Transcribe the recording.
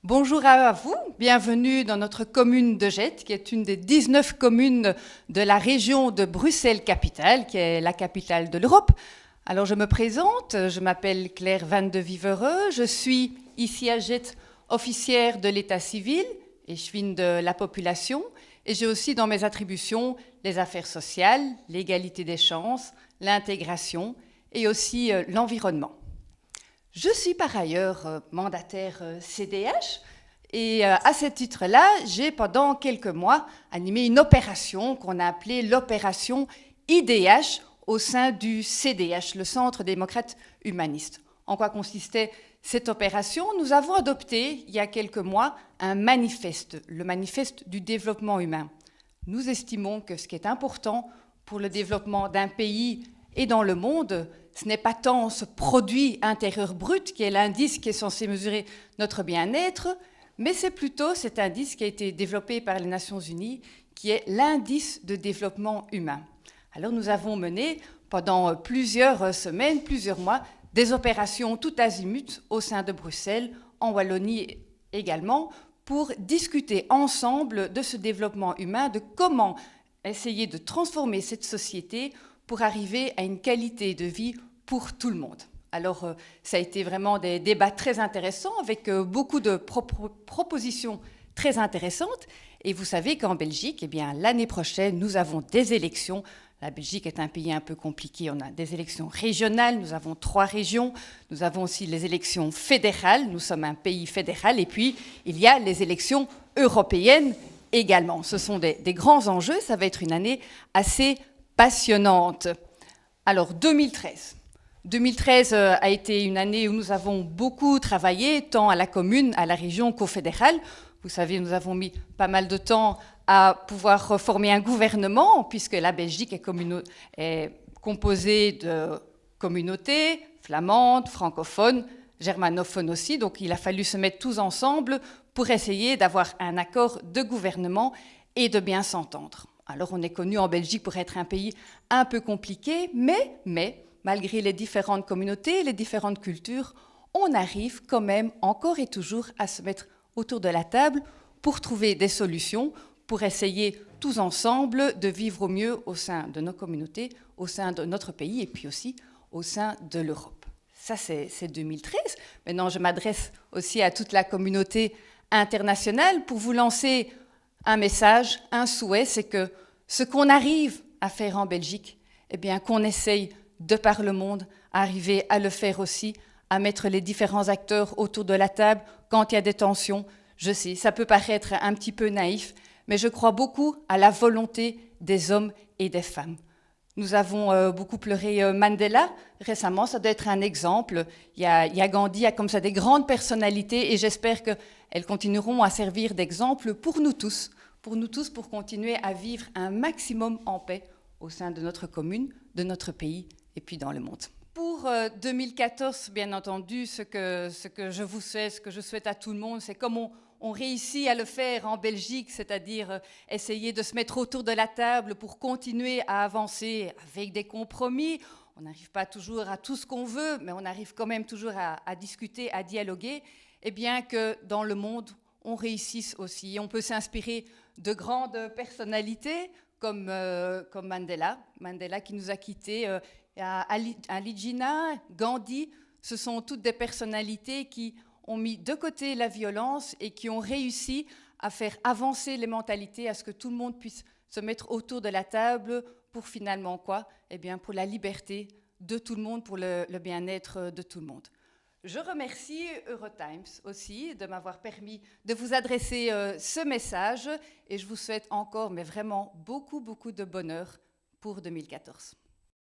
Bonjour à vous, bienvenue dans notre commune de Gette, qui est une des 19 communes de la région de Bruxelles-Capitale, qui est la capitale de l'Europe. Alors je me présente, je m'appelle Claire Van de Vivereux, je suis ici à Gette officière de l'état civil et je suis de la population. Et j'ai aussi dans mes attributions les affaires sociales, l'égalité des chances, l'intégration et aussi l'environnement. Je suis par ailleurs mandataire CDH et à ce titre-là, j'ai pendant quelques mois animé une opération qu'on a appelée l'opération IDH au sein du CDH, le Centre démocrate humaniste. En quoi consistait cette opération? Nous avons adopté il y a quelques mois un manifeste, le manifeste du développement humain. Nous estimons que ce qui est important pour le développement d'un pays et dans le monde, ce n'est pas tant ce produit intérieur brut qui est l'indice qui est censé mesurer notre bien-être, mais c'est plutôt cet indice qui a été développé par les Nations Unies, qui est l'indice de développement humain. Alors nous avons mené pendant plusieurs semaines, plusieurs mois, des opérations tout azimut au sein de Bruxelles, en Wallonie également, pour discuter ensemble de ce développement humain, de comment essayer de transformer cette société pour arriver à une qualité de vie pour tout le monde. Alors, ça a été vraiment des débats très intéressants avec beaucoup de propositions très intéressantes. Et vous savez qu'en Belgique, eh bien, l'année prochaine, nous avons des élections. La Belgique est un pays un peu compliqué. On a des élections régionales. Nous avons 3 régions. Nous avons aussi les élections fédérales. Nous sommes un pays fédéral. Et puis, il y a les élections européennes également. Ce sont des grands enjeux. Ça va être une année assez passionnante. Alors, 2013. 2013 a été une année où nous avons beaucoup travaillé, tant à la commune, à la région qu'au fédéral. Vous savez, nous avons mis pas mal de temps à pouvoir former un gouvernement, puisque la Belgique est composée de communautés flamandes, francophones, germanophones aussi. Donc, il a fallu se mettre tous ensemble pour essayer d'avoir un accord de gouvernement et de bien s'entendre. Alors, on est connu en Belgique pour être un pays un peu compliqué, mais malgré les différentes communautés, les différentes cultures, on arrive quand même encore et toujours à se mettre autour de la table pour trouver des solutions, pour essayer tous ensemble de vivre au mieux au sein de nos communautés, au sein de notre pays et puis aussi au sein de l'Europe. Ça, c'est 2013. Maintenant, je m'adresse aussi à toute la communauté internationale pour vous lancer un message, un souhait, c'est que ce qu'on arrive à faire en Belgique, eh bien, qu'on essaye de par le monde, arriver à le faire aussi, à mettre les différents acteurs autour de la table quand il y a des tensions. Je sais, ça peut paraître un petit peu naïf, mais je crois beaucoup à la volonté des hommes et des femmes. Nous avons beaucoup pleuré Mandela récemment, ça doit être un exemple. Il y a Gandhi, il y a comme ça des grandes personnalités et j'espère qu'elles continueront à servir d'exemple pour nous tous, pour continuer à vivre un maximum en paix au sein de notre commune, de notre pays et puis dans le monde. Pour 2014, bien entendu, ce que je vous souhaite, ce que je souhaite à tout le monde, c'est comme on réussit à le faire en Belgique, c'est-à-dire essayer de se mettre autour de la table pour continuer à avancer avec des compromis. On n'arrive pas toujours à tout ce qu'on veut, mais on arrive quand même toujours à discuter, à dialoguer. Et bien que dans le monde, on réussisse aussi. On peut s'inspirer de grandes personnalités comme Mandela qui nous a quittés, Ali Jinnah, Gandhi. Ce sont toutes des personnalités qui ont mis de côté la violence et qui ont réussi à faire avancer les mentalités, à ce que tout le monde puisse se mettre autour de la table pour finalement quoi? Eh bien, pour la liberté de tout le monde, pour le bien-être de tout le monde. Je remercie Eurotimes aussi de m'avoir permis de vous adresser ce message et je vous souhaite encore, mais vraiment beaucoup de bonheur pour 2014.